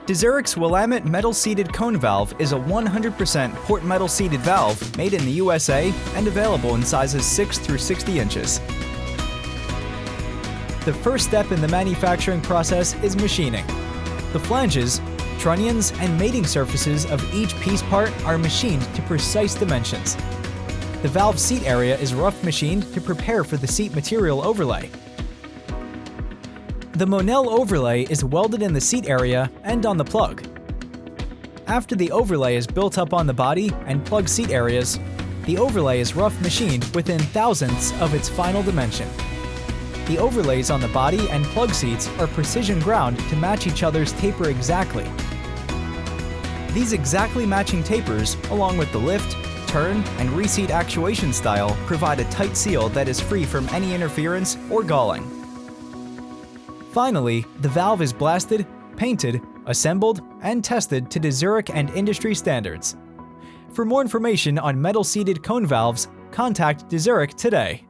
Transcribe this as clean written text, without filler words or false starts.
DeZURIK's Willamette metal-seated cone valve is a 100% port metal-seated valve made in the USA and available in sizes 6 through 60 inches. The first step in the manufacturing process is machining. The flanges, trunnions, and mating surfaces of each piece part are machined to precise dimensions. The valve seat area is rough machined to prepare for the seat material overlay. The Monel overlay is welded in the seat area and on the plug. After the overlay is built up on the body and plug seat areas, the overlay is rough machined within thousandths of its final dimension. The overlays on the body and plug seats are precision ground to match each other's taper exactly. These exactly matching tapers, along with the lift, turn, and reseat actuation style, provide a tight seal that is free from any interference or galling. Finally, the valve is blasted, painted, assembled, and tested to DeZURIK and industry standards. For more information on metal-seated cone valves, contact DeZURIK today.